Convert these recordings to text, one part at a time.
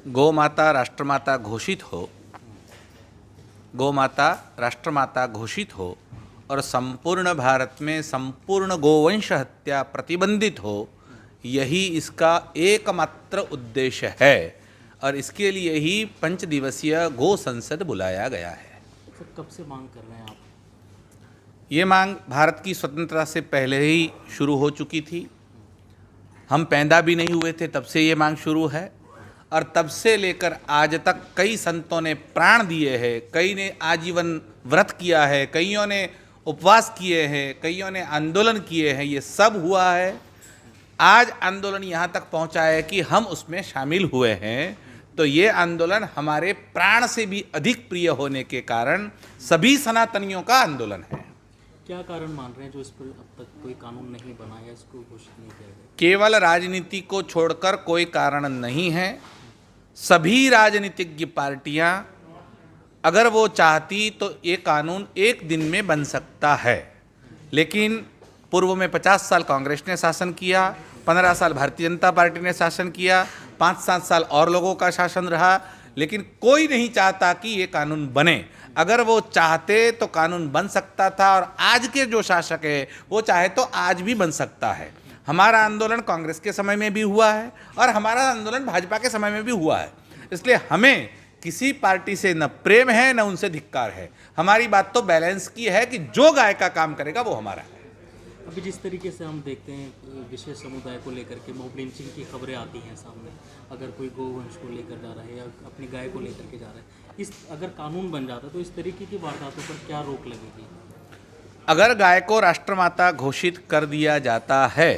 गौ माता राष्ट्रमाता घोषित हो, गौ माता राष्ट्रमाता घोषित हो और संपूर्ण भारत में संपूर्ण गोवंश हत्या प्रतिबंधित हो, यही इसका एकमात्र उद्देश्य है और इसके लिए ही 5 दिवसीय गो संसद बुलाया गया है। तो कब से मांग कर रहे हैं आप? ये मांग भारत की स्वतंत्रता से पहले ही शुरू हो चुकी थी। हम पैदा भी नहीं हुए थे तब से ये मांग शुरू है और तब से लेकर आज तक कई संतों ने प्राण दिए हैं, कई ने आजीवन व्रत किया है, कईयों ने उपवास किए हैं, कईयों ने आंदोलन किए हैं। ये सब हुआ है। आज आंदोलन यहाँ तक पहुँचा है कि हम उसमें शामिल हुए हैं। तो ये आंदोलन हमारे प्राण से भी अधिक प्रिय होने के कारण सभी सनातनियों का आंदोलन है। क्या कारण मान रहे हैं जो इस पर अब तक कोई कानून नहीं बना या इसको घोषित नहीं किया गया? केवल राजनीति को छोड़कर कोई कारण नहीं है। सभी राजनीतिज्ञ पार्टियां अगर वो चाहती तो ये कानून एक दिन में बन सकता है, लेकिन पूर्व में 50 साल कांग्रेस ने शासन किया, 15 साल भारतीय जनता पार्टी ने शासन किया, 5-7 साल और लोगों का शासन रहा, लेकिन कोई नहीं चाहता कि ये कानून बने। अगर वो चाहते तो कानून बन सकता था और आज के जो शासक है वो चाहे तो आज भी बन सकता है। हमारा आंदोलन कांग्रेस के समय में भी हुआ है और हमारा आंदोलन भाजपा के समय में भी हुआ है। इसलिए हमें किसी पार्टी से न प्रेम है न उनसे धिक्कार है। हमारी बात तो बैलेंस की है कि जो गाय का काम करेगा वो हमारा है। अभी जिस तरीके से हम देखते हैं विशेष समुदाय को लेकर के मॉब लिंचिंग की खबरें आती हैं सामने, अगर कोई गोवंश को लेकर जा रहा है या अपनी गाय को लेकर के जा रहा है, इस अगर कानून बन जाता तो इस तरीके की वारदातों पर क्या रोक लगेगी? अगर गाय को राष्ट्रमाता घोषित कर दिया जाता है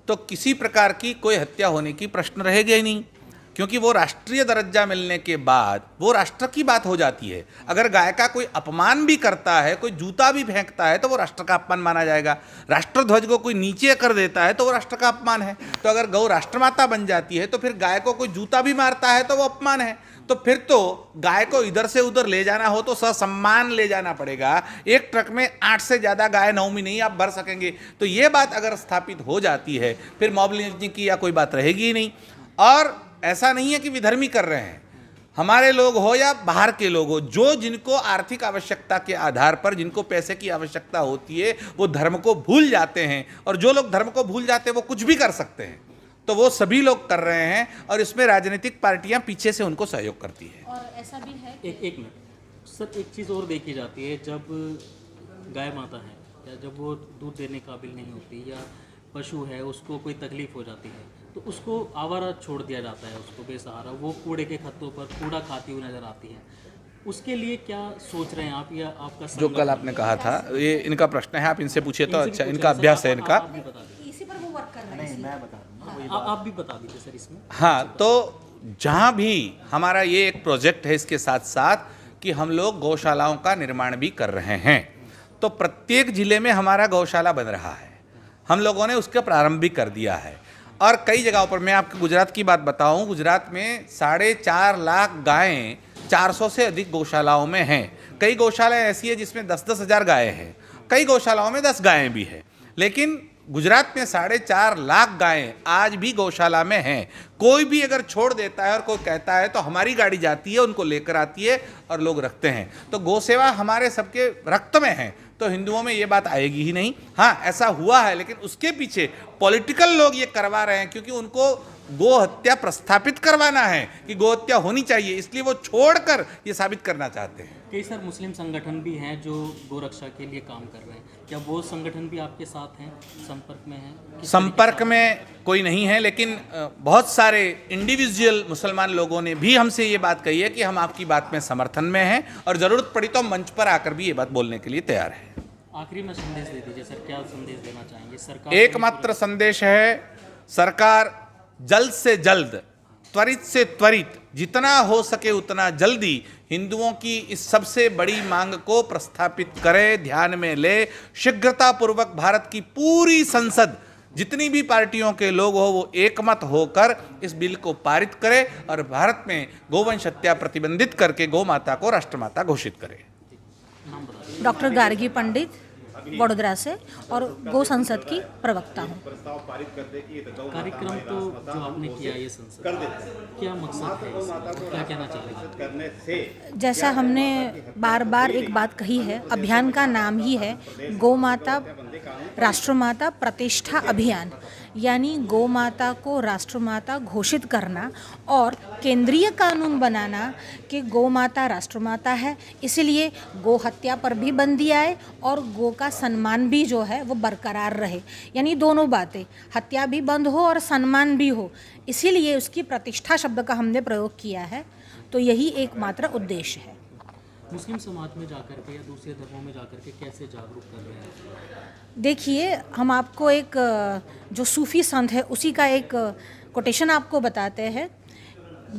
तो किसी प्रकार की कोई हत्या होने की प्रश्न रहेगा ही नहीं, क्योंकि वो राष्ट्रीय दर्जा मिलने के बाद वो राष्ट्र की बात हो जाती है। अगर गाय का कोई अपमान भी करता है, कोई जूता भी फेंकता है तो वो राष्ट्र का अपमान माना जाएगा। राष्ट्रध्वज को कोई नीचे कर देता है तो वो राष्ट्र का अपमान है। तो अगर गौ राष्ट्रमाता बन जाती है तो फिर गाय को कोई जूता भी मारता है तो वो अपमान है। तो फिर तो गाय को इधर से उधर ले जाना हो तो ससम्मान ले जाना पड़ेगा। एक ट्रक में 8 से ज़्यादा गाय नवमी नहीं आप भर सकेंगे। तो ये बात अगर स्थापित हो जाती है फिर मॉब लिंचिंग की या कोई बात रहेगी ही नहीं। और ऐसा नहीं है कि विधर्मी कर रहे हैं, हमारे लोग हो या बाहर के लोग हो, जो जिनको आर्थिक आवश्यकता के आधार पर जिनको पैसे की आवश्यकता होती है वो धर्म को भूल जाते हैं, और जो लोग धर्म को भूल जाते हैं वो कुछ भी कर सकते हैं। तो वो सभी लोग कर रहे हैं और इसमें राजनीतिक पार्टियां पीछे से उनको सहयोग करती है। और ऐसा भी है एक मिनट सर, एक चीज़ और देखी जाती है, जब गाय माता है या जब वो दूध देने काबिल नहीं होती या पशु है उसको कोई तकलीफ हो जाती है तो उसको आवारा छोड़ दिया जाता है, उसको बेसहारा, वो कूड़े के खत्तों पर कूड़ा खाती हुई नजर आती है। उसके लिए क्या सोच रहे हैं आप या आपका जो कल आपने कहा था ये इनका प्रश्न है, आप इनसे पूछिए तो अच्छा, इनका अभ्यास है इनका। आप भी बता दीजिए। इसी पर वो वर्क कर रहे हैं। मैं बता दूँ, आप भी बता दीजिए सर इसमें। हाँ, तो जहाँ भी हमारा ये एक प्रोजेक्ट है, इसके साथ साथ कि हम लोग गौशालाओं का निर्माण भी कर रहे हैं, तो प्रत्येक जिले में हमारा गौशाला बन रहा है। हम लोगों ने उसका प्रारंभ भी कर दिया है और कई जगहों पर, मैं आपको गुजरात की बात बताऊं, गुजरात में 4.5 लाख गायें 400 से अधिक गौशालाओं में हैं। कई गौशालाएं ऐसी है जिसमें 10-10 हज़ार गायें हैं, कई गौशालाओं में 10 गायें भी हैं, लेकिन गुजरात में 4.5 लाख गायें आज भी गौशाला में हैं। कोई भी अगर छोड़ देता है और कोई कहता है तो हमारी गाड़ी जाती है, उनको लेकर आती है और लोग रखते हैं। तो गौसेवा हमारे सबके रक्त में है, तो हिंदुओं में ये बात आएगी ही नहीं। हाँ, ऐसा हुआ है, लेकिन उसके पीछे पॉलिटिकल लोग ये करवा रहे हैं क्योंकि उनको गो हत्या प्रस्थापित करवाना है कि गो हत्या होनी चाहिए, इसलिए वो छोड़कर ये साबित करना चाहते हैं। कई सर मुस्लिम संगठन भी हैं जो गौ रक्षा के लिए काम कर रहे हैं, क्या वो संगठन भी आपके साथ हैं, संपर्क में हैं? संपर्क में कोई नहीं है, लेकिन बहुत सारे इंडिविजुअल मुसलमान लोगों ने भी हमसे ये बात कही है कि हम आपकी बात में समर्थन में हैं और ज़रूरत पड़ी तो हम मंच पर आकर भी ये बात बोलने के लिए तैयार हैं। आखिरी में संदेश दे दीजिए सर, क्या संदेश देना चाहेंगे सरकार? एकमात्र संदेश है, सरकार जल्द से जल्द, त्वरित से त्वरित, जितना हो सके उतना जल्दी हिंदुओं की इस सबसे बड़ी मांग को प्रस्थापित करे, ध्यान में ले। शीघ्रतापूर्वक भारत की पूरी संसद, जितनी भी पार्टियों के लोग हो, वो एकमत होकर इस बिल को पारित करे और भारत में गोवंश हत्या प्रतिबंधित करके गौ माता को राष्ट्रमाता घोषित करे। डॉक्टर गार्गी पंडित, वडोदरा से और गो संसद की प्रवक्ता हूँ। कार्यक्रम तो जो आपने किया ये संसद, क्या मकसद है इसका? क्या कहना चाहेंगे? जैसा हमने बार बार एक बात कही है, अभियान का नाम ही है गौ माता राष्ट्रमाता प्रतिष्ठा अभियान, यानी गौ माता को राष्ट्रमाता घोषित करना और केंद्रीय कानून बनाना कि गौ माता राष्ट्रमाता है, इसलिए गो हत्या पर भी बंदी आए और गो का सम्मान भी जो है वो बरकरार रहे, यानी दोनों बातें, हत्या भी बंद हो और सम्मान भी हो, इसीलिए उसकी प्रतिष्ठा शब्द का हमने प्रयोग किया है। तो यही एकमात्र उद्देश्य है। मुस्लिम समाज में जाकर के या दूसरे धर्मों में जाकर के कैसे जागरूक कर रहे हैं? देखिए, हम आपको एक जो सूफी संत है उसी का एक कोटेशन आपको बताते हैं।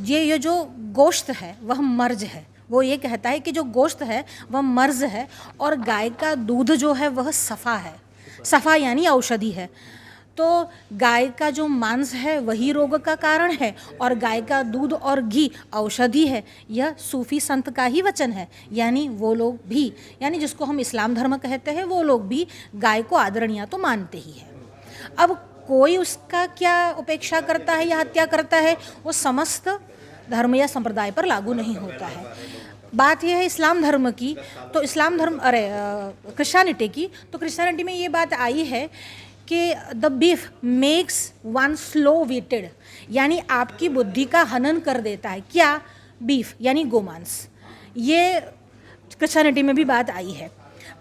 ये जो गोश्त है वह मर्ज है, वो ये कहता है कि जो गोश्त है वह मर्ज है और गाय का दूध जो है वह सफ़ा है। सफ़ा यानी औषधि है। तो गाय का जो मांस है वही रोग का कारण है और गाय का दूध और घी औषधि है। यह सूफी संत का ही वचन है, यानी वो लोग भी, यानी जिसको हम इस्लाम धर्म कहते हैं, वो लोग भी गाय को आदरणीय तो मानते ही है। अब कोई उसका क्या उपेक्षा करता है या हत्या करता है, वो समस्त धर्म या संप्रदाय पर लागू नहीं होता है। बात यह है इस्लाम धर्म की, तो इस्लाम धर्म क्रिश्चियनिटी की, तो क्रिश्चियनिटी में ये बात आई है कि the beef makes one slow witted, यानी आपकी बुद्धि का हनन कर देता है। क्या? बीफ यानी गोमांस। ये क्रिश्चियनिटी में भी बात आई है।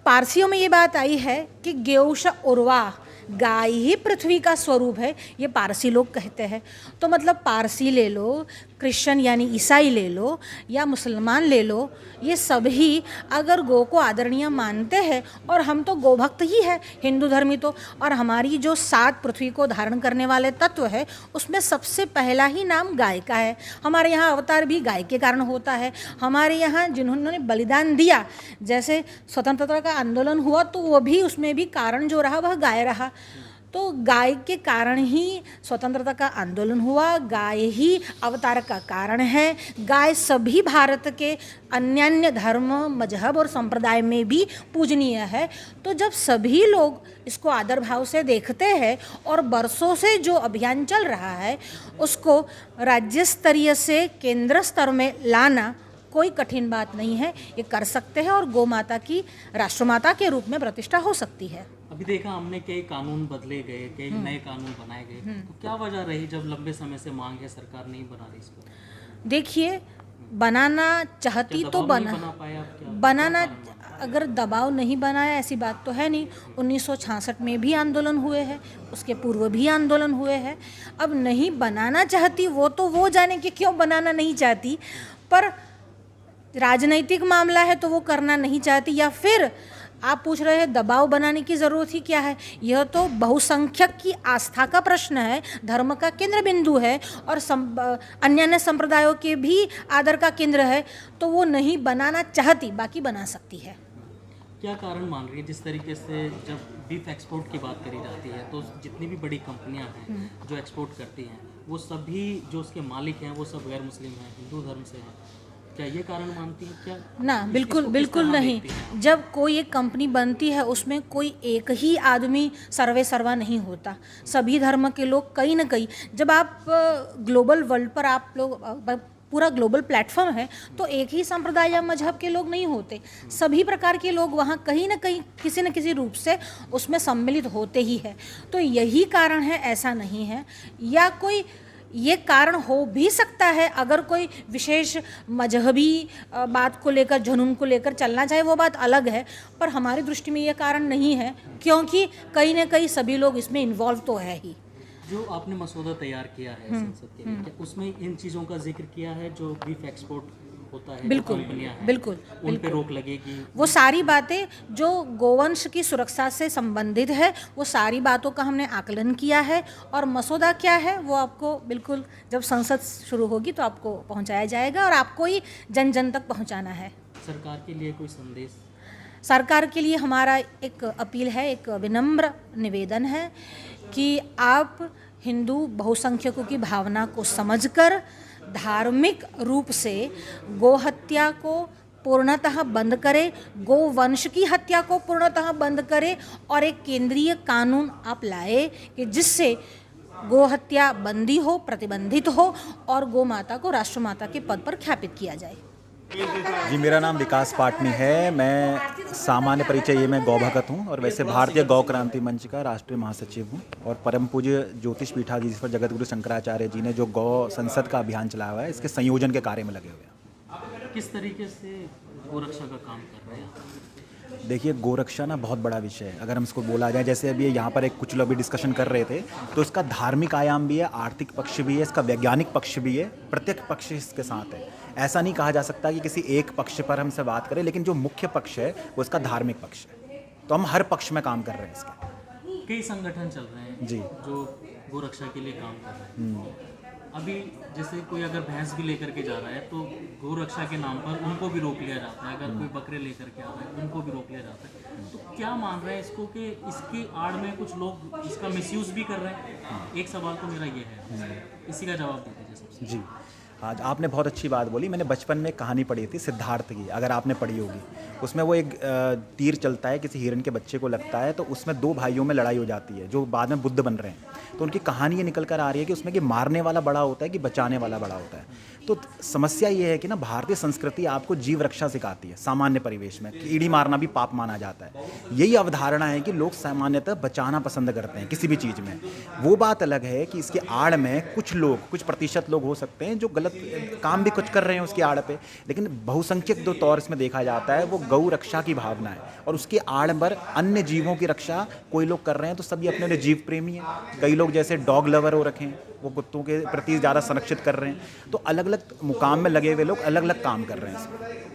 पारसियों में ये बात आई है कि गेउश उर्वा, गाय ही पृथ्वी का स्वरूप है, ये पारसी लोग कहते हैं। तो मतलब पारसी ले लो, क्रिश्चियन यानी ईसाई ले लो या मुसलमान ले लो, ये सभी अगर गौ को आदरणीय मानते हैं, और हम तो गोभक्त ही है हिंदू धर्मी तो, और हमारी जो 7 पृथ्वी को धारण करने वाले तत्व है उसमें सबसे पहला ही नाम गाय का है। हमारे यहाँ अवतार भी गाय के कारण होता है। हमारे यहाँ जिन्होंने बलिदान दिया, जैसे स्वतंत्रता का आंदोलन हुआ, तो वो भी उसमें भी कारण जो रहा वह गाय रहा। तो गाय के कारण ही स्वतंत्रता का आंदोलन हुआ, गाय ही अवतार का कारण है। गाय सभी भारत के अन्य धर्म, मजहब और संप्रदाय में भी पूजनीय है। तो जब सभी लोग इसको आदर भाव से देखते हैं और बरसों से जो अभियान चल रहा है उसको राज्य स्तरीय से केंद्र स्तर में लाना कोई कठिन बात नहीं है, ये कर सकते हैं और गौ माता की राष्ट्रमाता के रूप में प्रतिष्ठा हो सकती है। अभी देखा हमने कई कानून बदले गए, कई नए कानून बनाए गए, तो क्या वजह रही जब लंबे समय से मांग है सरकार नहीं बना रही इसको? देखिए, बनाना चाहती तो बनाना, अगर दबाव नहीं बनाया ऐसी बात तो है नहीं। 1966 में भी आंदोलन हुए हैं, उसके पूर्व भी आंदोलन हुए हैं। अब नहीं बनाना चाहती वो तो वो जाने कि क्यों बनाना नहीं चाहती, पर राजनीतिक मामला है तो वो करना नहीं चाहती। या फिर आप पूछ रहे हैं दबाव बनाने की ज़रूरत ही क्या है, यह तो बहुसंख्यक की आस्था का प्रश्न है, धर्म का केंद्र बिंदु है और अन्य संप्रदायों के भी आदर का केंद्र है, तो वो नहीं बनाना चाहती, बाकी बना सकती है। क्या कारण मान रही है? जिस तरीके से जब बीफ एक्सपोर्ट की बात करी जाती है तो जितनी भी बड़ी कंपनियां हैं जो एक्सपोर्ट करती हैं, वो सभी जो उसके मालिक हैं वो सब गैर मुस्लिम हैं, हिंदू धर्म से हैं। क्या ये कारण मानती है? क्या ना, बिल्कुल नहीं। जब कोई एक कंपनी बनती है उसमें कोई एक ही आदमी सर्वे सर्वा नहीं होता, सभी धर्म के लोग कहीं ना कहीं, जब आप ग्लोबल वर्ल्ड पर आप लोग पूरा ग्लोबल प्लेटफॉर्म है तो एक ही संप्रदाय या मजहब के लोग नहीं होते, सभी प्रकार के लोग वहाँ कहीं ना कहीं किसी न किसी रूप से उसमें सम्मिलित होते ही है। तो यही कारण है, ऐसा नहीं है। या कोई ये कारण हो भी सकता है, अगर कोई विशेष मजहबी बात को लेकर, जुनून को लेकर चलना चाहे वो बात अलग है, पर हमारी दृष्टि में ये कारण नहीं है, क्योंकि कहीं ना कहीं सभी लोग इसमें इन्वॉल्व तो है ही। जो आपने मसौदा तैयार किया है संसद के लिए, क्या उसमें इन चीज़ों का जिक्र किया है जो बीफ एक्सपोर्ट होता है, बिल्कुल बिल्कुल उन पे रोक लगेगी? वो सारी बातें जो गोवंश की सुरक्षा से संबंधित है, वो सारी बातों का हमने आकलन किया है। और मसौदा क्या है वो आपको बिल्कुल जब संसद शुरू होगी तो आपको पहुंचाया जाएगा और आपको ही जन जन तक पहुंचाना है। सरकार के लिए कोई संदेश? सरकार के लिए हमारा एक अपील है, एक विनम्र निवेदन है कि आप हिंदू बहुसंख्यकों की भावना को समझकर धार्मिक रूप से गोहत्या को पूर्णतः बंद करे, गोवंश की हत्या को पूर्णतः बंद करे और एक केंद्रीय कानून आप लाए कि जिससे गो हत्या बंदी हो, प्रतिबंधित हो और गो माता को राष्ट्रमाता के पद पर ख्यापित किया जाए। जी, मेरा नाम विकास पाटनी है। मैं सामान्य परिचय ये मैं गौ भगत हूँ और वैसे भारतीय गौ क्रांति मंच का राष्ट्रीय महासचिव हूँ। और परम पूज्य ज्योतिष पीठाधीश पर जगत गुरु शंकराचार्य जी ने जो गौ संसद का अभियान चलाया हुआ है, इसके संयोजन के कार्य में लगे हुए हैं। किस तरीके से गोरक्षा का काम कर रहे हैं? देखिए, गोरक्षा ना बहुत बड़ा विषय है। अगर हम इसको बोला जाए, जैसे अभी यहाँ पर एक कुछ लोग भी डिस्कशन कर रहे थे, तो इसका धार्मिक आयाम भी है, आर्थिक पक्ष भी है, इसका वैज्ञानिक पक्ष भी है, प्रत्येक पक्ष इसके साथ है। ऐसा नहीं कहा जा सकता कि किसी एक पक्ष पर हमसे बात करें, लेकिन जो मुख्य पक्ष है वो इसका धार्मिक पक्ष है। तो हम हर पक्ष में काम कर रहे हैं इसके। कई संगठन चल रहे हैं जी, जो गोरक्षा के लिए काम कर रहे हैं। अभी जैसे कोई अगर भैंस भी लेकर के जा रहा है तो गोरक्षा के नाम पर उनको भी रोक लिया जाता है। अगर कोई बकरे लेकर के आ रहा है उनको भी रोक लिया जाता है। तो क्या मान रहे हैं इसको कि इसकी आड़ में कुछ लोग इसका मिसयूज़ भी कर रहे हैं? एक सवाल तो मेरा ये है, इसी का जवाब दे दीजिए सबसे। जी, आज आपने बहुत अच्छी बात बोली। मैंने बचपन में कहानी पढ़ी थी सिद्धार्थ की, अगर आपने पढ़ी होगी। उसमें वो एक तीर चलता है, किसी हिरण के बच्चे को लगता है, तो उसमें दो भाइयों में लड़ाई हो जाती है जो बाद में बुद्ध बन रहे हैं। तो उनकी कहानी ये निकल कर आ रही है कि उसमें कि मारने वाला बड़ा होता है कि बचाने वाला बड़ा होता है। तो समस्या ये है कि ना, भारतीय संस्कृति आपको जीव रक्षा सिखाती है। सामान्य परिवेश में कीड़ी मारना भी पाप माना जाता है। यही अवधारणा है कि लोग सामान्यतः बचाना पसंद करते हैं किसी भी चीज़ में। वो बात अलग है कि इसके आड़ में कुछ लोग, कुछ प्रतिशत लोग हो सकते हैं जो गलत काम भी कुछ कर रहे हैं उसकी आड़ पे, लेकिन बहुसंख्यक जो तौर इसमें देखा जाता है वो गौ रक्षा की भावना है। और उसके आड़ पर अन्य जीवों की रक्षा कोई लोग कर रहे हैं, तो सभी अपने अपने जीव प्रेमी हैं। कई लोग जैसे डॉग लवर हो रखे हैं, वो कुत्तों के प्रति ज़्यादा संरक्षित कर रहे हैं। तो अलग अलग मुकाम में लगे हुए लोग अलग अलग काम कर रहे हैं इसमें।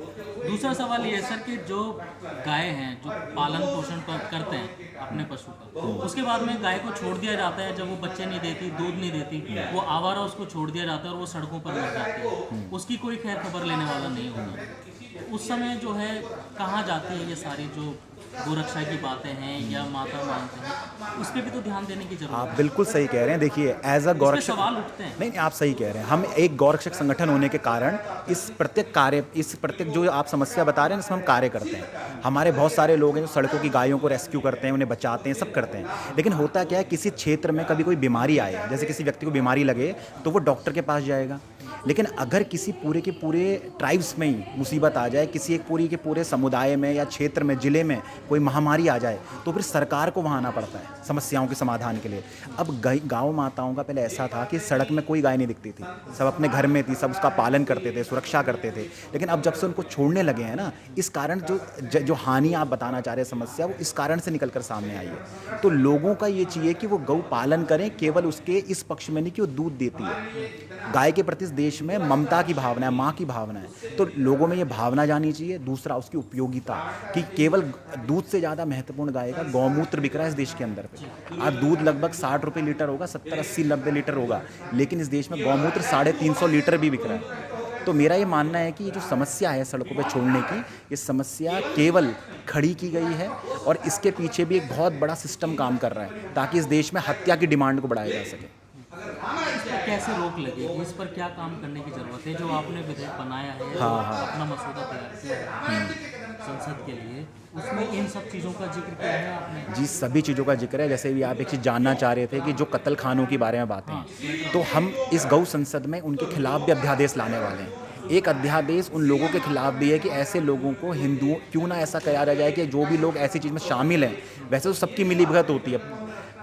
दूसरा सवाल ये है सर कि जो गाय हैं जो पालन पोषण करते हैं अपने पशु का, उसके बाद में गाय को छोड़ दिया जाता है। जब वो बच्चे नहीं देती, दूध नहीं देती, वो आवारा उसको छोड़ दिया जाता है और वो सड़कों पर लग जाती है। उसकी कोई खैर खबर लेने वाला नहीं होता। उस समय जो है कहाँ जाती है ये सारी जो गोरक्षा की बातें हैं या माता मानते हैं, उस पर भी तो ध्यान देने की जरूरत है। आप बिल्कुल सही कह रहे हैं। देखिए, एज अ गौरक्षक सवाल उठते हैं। नहीं, आप सही कह रहे हैं। हम एक गौरक्षक संगठन होने के कारण इस प्रत्येक जो आप समस्या बता रहे हैं इसमें हम कार्य करते हैं। हमारे बहुत सारे लोग हैं जो सड़कों की गायों को रेस्क्यू करते हैं, उन्हें बचाते हैं, सब करते हैं। लेकिन होता क्या है, किसी क्षेत्र में कभी कोई बीमारी आए, जैसे किसी व्यक्ति को बीमारी लगे तो वो डॉक्टर के पास जाएगा। लेकिन अगर किसी पूरे के पूरे ट्राइब्स में ही मुसीबत आ जाए, किसी एक पूरी के पूरे समुदाय में या क्षेत्र में, जिले में कोई महामारी आ जाए, तो फिर सरकार को वहाँ आना पड़ता है समस्याओं के समाधान के लिए। अब गाँव माताओं का पहले ऐसा था कि सड़क में कोई गाय नहीं दिखती थी, सब अपने घर में थी, सब उसका पालन करते थे, सुरक्षा करते थे। लेकिन अब जब से उनको छोड़ने लगे हैं ना, इस कारण जो हानि आप बताना चाह रहे हैं, समस्या, वो इस कारण से निकल कर सामने आई है। तो लोगों का ये चाहिए कि वो गौ पालन करें, केवल उसके इस पक्ष में नहीं कि वो दूध देती है। गाय के प्रति देश में ममता की भावना है, माँ की भावना है, तो लोगों में ये भावना जानी चाहिए। दूसरा, उसकी उपयोगिता, कि केवल दूध से ज़्यादा महत्वपूर्ण गाय का गौमूत्र बिक रहा है इस देश के अंदर पे। आज दूध लगभग 60 रुपये लीटर होगा, 70, 80, 90 लीटर होगा, लेकिन इस देश में गौमूत्र 350 लीटर भी बिक रहा है। तो मेरा ये मानना है कि ये जो समस्या है सड़कों पे छोड़ने की, ये समस्या केवल खड़ी की गई है और इसके पीछे भी एक बहुत बड़ा सिस्टम काम कर रहा है ताकि इस देश में हत्या की डिमांड को बढ़ाया जा सके। इस पर कैसे रोक लगेगी, इस पर क्या काम करने की जरूरत है? जो आपने विधेयक बनाया है, अपना मसौदा तैयार किया है संसद के लिए, उसमें इन सब चीज़ों का जिक्र किया है आपने? जी, सभी चीज़ों का जिक्र है। जैसे भी आप एक चीज़ जानना चाह रहे थे कि जो कत्ल खानों के बारे में बातें हैं, तो हम इस गौ संसद में उनके खिलाफ भी अध्यादेश लाने वाले हैं। एक अध्यादेश उन लोगों के खिलाफ भी है कि ऐसे लोगों को हिंदुओं, क्यों ना ऐसा कहा जाए कि जो भी लोग ऐसी चीज़ में शामिल हैं, वैसे तो सबकी मिलीभगत होती है,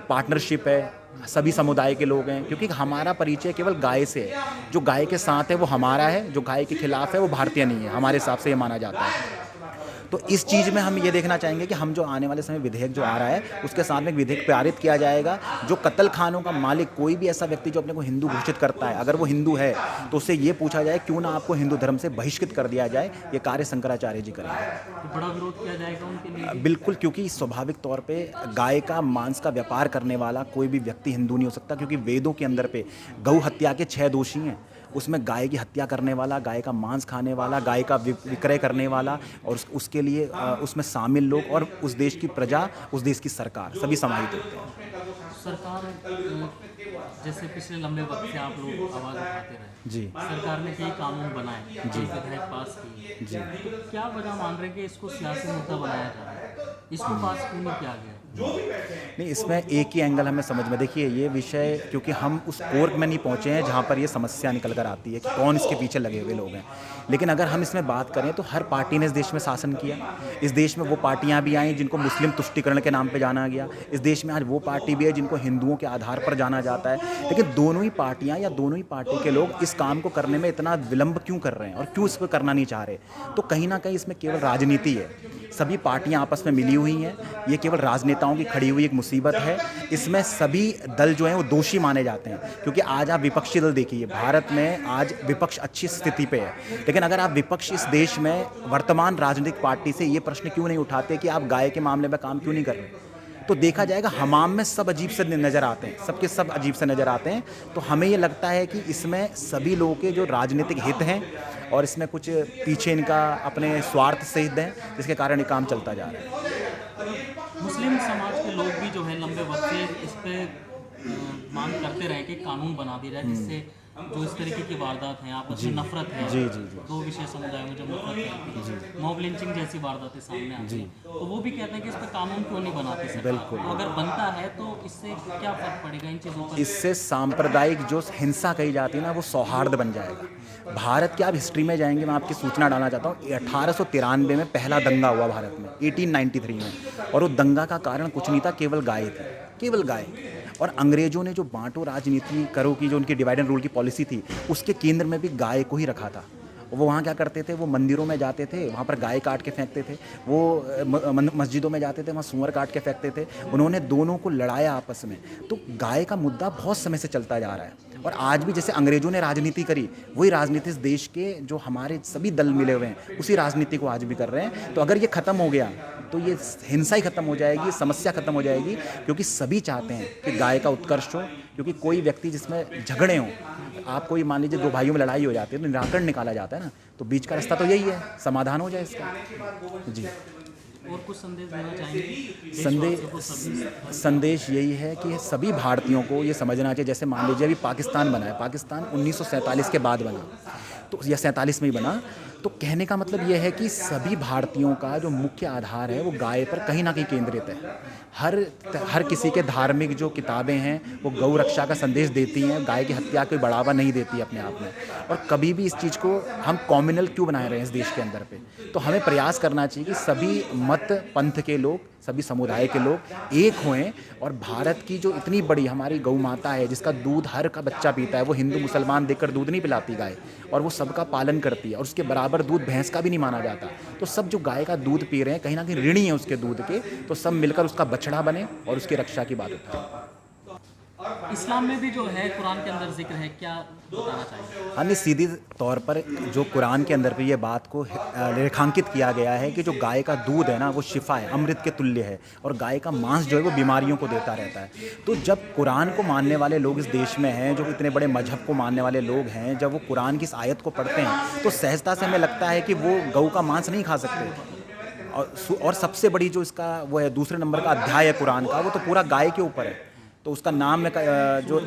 पार्टनरशिप है, सभी समुदाय के लोग हैं, क्योंकि हमारा परिचय केवल गाय से है। जो गाय के साथ है वो हमारा है, जो गाय के खिलाफ है वो भारतीय नहीं है, हमारे हिसाब से ये माना जाता है। तो इस चीज़ में हम ये देखना चाहेंगे कि हम जो आने वाले समय विधेयक जो आ रहा है, उसके साथ में एक विधेयक पारित किया जाएगा। जो कत्ल खानों का मालिक, कोई भी ऐसा व्यक्ति जो अपने को हिंदू घोषित करता है, अगर वो हिंदू है तो उससे ये पूछा जाए क्यों ना आपको हिंदू धर्म से बहिष्कृत कर दिया जाए। ये कार्य शंकराचार्य जी करेंगे। तो बड़ा विरोध किया जाएगा उनके लिए? बिल्कुल, क्योंकि स्वाभाविक तौर पे गाय का मांस का व्यापार करने वाला कोई भी व्यक्ति हिंदू नहीं हो सकता, क्योंकि वेदों के अंदर पे गौ हत्या के 6 दोषी हैं। उसमें गाय की हत्या करने वाला, गाय का मांस खाने वाला, गाय का विक्रय करने वाला और उसके लिए उसमें शामिल लोग और उस देश की प्रजा, उस देश की सरकार सभी समाहित होते हैं। सरकार जैसे पिछले लंबे वक्त से आप लोग आवाज़ उठाते रहे जी सरकार ने कई कानून बनाए कई विधेयक पास किए जी तो क्या वजह मान रहे हैं कि इसको सियासी मुद्दा बनाया जा रहा है इसको पास क्यों नहीं किया गया नहीं, इसमें एक ही एंगल हमें समझ में, देखिए ये विषय क्योंकि हम उस कोर्ट में नहीं पहुंचे हैं जहां पर ये समस्या निकल कर आती है कि कौन इसके पीछे लगे हुए लोग हैं। लेकिन अगर हम इसमें बात करें तो हर पार्टी ने इस देश में शासन किया। इस देश में वो पार्टियां भी आई जिनको मुस्लिम तुष्टीकरण के नाम पे जाना गया। इस देश में आज वो पार्टी भी है जिनको हिंदुओं के आधार पर जाना जाता है। लेकिन दोनों ही पार्टियां या दोनों ही पार्टी के लोग इस काम को करने में इतना विलंब क्यों कर रहे हैं और क्यों इसको करना नहीं चाह रहे? तो कहीं ना कहीं इसमें केवल राजनीति है। सभी पार्टियां आपस में मिली हुई हैं। ये केवल राजनेताओं की खड़ी हुई एक मुसीबत है। इसमें सभी दल जो हैं वो दोषी माने जाते हैं क्योंकि आज आप विपक्षी दल देखिए, भारत में आज विपक्ष अच्छी स्थिति पे है। लेकिन अगर आप विपक्ष इस देश में वर्तमान राजनीतिक पार्टी से ये प्रश्न क्यों नहीं उठाते कि आप गाय के मामले में काम क्यों नहीं कर रहे, तो देखा जाएगा हमाम में सब अजीब से नज़र आते हैं, सबके सब अजीब से नज़र आते हैं। तो हमें ये लगता है कि इसमें सभी लोगों के जो राजनीतिक हित हैं और इसमें कुछ पीछे इनका अपने स्वार्थ से हित हैं जिसके कारण ये काम चलता जा रहा है। मुस्लिम समाज के लोग भी जो है लंबे वक्त से इस पे मांग करते रहे कि कानून बना दिया जाए जिससे जो इस तरीके की वारदात हैं आपस में नफरत है, जी जी जी, दो विशेष समुदायों में जब नफरत फैलती है, मॉब लिंचिंग जैसी वारदातें सामने आती हैं, तो वो भी कहते हैं कि इस पर कानून क्यों नहीं बनाती सरकार? बिल्कुल। तो अगर बनता है तो इससे क्या फर्क पड़ेगा इन चीज़ों पर? इससे सांप्रदायिक जो हिंसा कही जाती है ना वो सौहार्द बन जाएगा। भारत की आप हिस्ट्री में जाएंगे, मैं आपकी सूचना डालना चाहता हूँ, 1893 में पहला दंगा हुआ भारत में, 1893 में, और वो दंगा का कारण कुछ नहीं था, केवल गाय थी, केवल गाय। और अंग्रेजों ने जो बांटो राजनीति करो की जो उनकी डिवाइड एंड रूल की पॉलिसी थी, उसके केंद्र में भी गाय को ही रखा था। वो वहाँ क्या करते थे, वो मंदिरों में जाते थे, वहाँ पर गाय काट के फेंकते थे, वो मस्जिदों में जाते थे, वहाँ सूअर काट के फेंकते थे। उन्होंने दोनों को लड़ाया आपस में। तो गाय का मुद्दा बहुत समय से चलता जा रहा है और आज भी जैसे अंग्रेजों ने राजनीति करी, वही राजनीति इस देश के जो हमारे सभी दल मिले हुए हैं उसी राजनीति को आज भी कर रहे हैं। तो अगर ये ख़त्म हो गया तो ये हिंसा ही खत्म हो जाएगी, समस्या खत्म हो जाएगी, क्योंकि सभी चाहते हैं कि गाय का उत्कर्ष हो। क्योंकि कोई व्यक्ति जिसमें झगड़े हों, आप कोई मान लीजिए दो भाइयों में लड़ाई हो जाती है तो निराकरण निकाला जाता है ना, तो बीच का रास्ता तो यही है, समाधान हो जाए इसका। जी, और कुछ संदेश देना चाहेंगे? संदेश यही है कि सभी भारतीयों को ये समझना चाहिए, जैसे मान लीजिए अभी पाकिस्तान बना है, पाकिस्तान 1947 के बाद बना, तो या 47 में ही बना, तो कहने का मतलब ये है कि सभी भारतीयों का जो मुख्य आधार है वो गाय पर कहीं ना कहीं केंद्रित है। हर किसी के धार्मिक जो किताबें हैं वो गौ रक्षा का संदेश देती हैं, गाय की हत्या को बढ़ावा नहीं देती अपने आप में। और कभी भी इस चीज़ को हम कॉम्युनल क्यों बनाए रहे हैं इस देश के अंदर पे, तो हमें प्रयास करना चाहिए कि सभी मत पंथ के लोग, सभी समुदाय के लोग एक होएं और भारत की जो इतनी बड़ी हमारी गौ माता है जिसका दूध हर का बच्चा पीता है, वो हिंदू मुसलमान देखकर दूध नहीं पिलाती गाय, और वो सबका पालन करती है और उसके बराबर दूध भैंस का भी नहीं माना जाता। तो सब जो गाय का दूध पी रहे हैं कहीं ना कहीं ऋणी है उसके दूध के, तो सब मिलकर उसका बछड़ा बने और उसकी रक्षा की बात उठाएं। इस्लाम में भी जो है कुरान के अंदर जिक्र है, क्या बताना चाहिए? हाँ, नहीं, सीधी तौर पर जो कुरान के अंदर भी ये बात को रेखांकित किया गया है कि जो गाय का दूध है ना वो शिफा है, अमृत के तुल्य है, और गाय का मांस जो है वो बीमारियों को देता रहता है। तो जब कुरान को मानने वाले लोग इस देश में हैं, जो इतने बड़े मजहब को मानने वाले लोग हैं, जब वो कुरान की इस आयत को पढ़ते हैं तो सहजता से हमें लगता है कि वो गौ का मांस नहीं खा सकते। और सबसे बड़ी जो इसका वो है दूसरे नंबर का अध्याय है कुरान का, वो तो पूरा गाय के ऊपर है। तो उसका नाम जो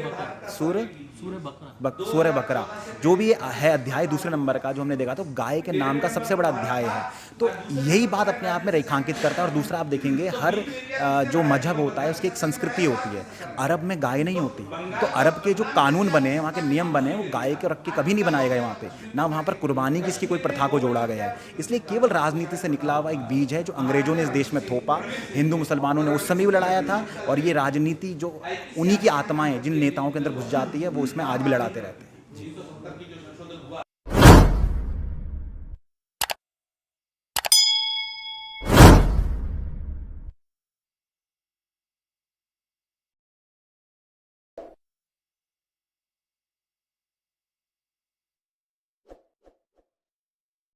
सूरह बकरा जो भी है अध्याय दूसरे नंबर का जो हमने देखा, तो गाय के नाम का सबसे बड़ा अध्याय है। तो यही बात अपने आप में रेखांकित करता है। और दूसरा आप देखेंगे हर जो मजहब होता है उसकी एक संस्कृति होती है। अरब में गाय नहीं होती, तो अरब के जो कानून बने हैं, वहाँ के नियम बने हैं, वो गाय के रख के कभी नहीं बनाए गए वहाँ पे, ना वहाँ पर कुर्बानी की इसकी कोई प्रथा को जोड़ा गया है। इसलिए केवल राजनीति से निकला हुआ एक बीज है जो अंग्रेजों ने इस देश में थोपा। हिंदू मुसलमानों ने उस समय भी लड़ाया था, और ये राजनीति जो उन्हीं की आत्माएं जिन नेताओं के अंदर घुस जाती है वो उसमें आज भी लड़ाते रहते हैं।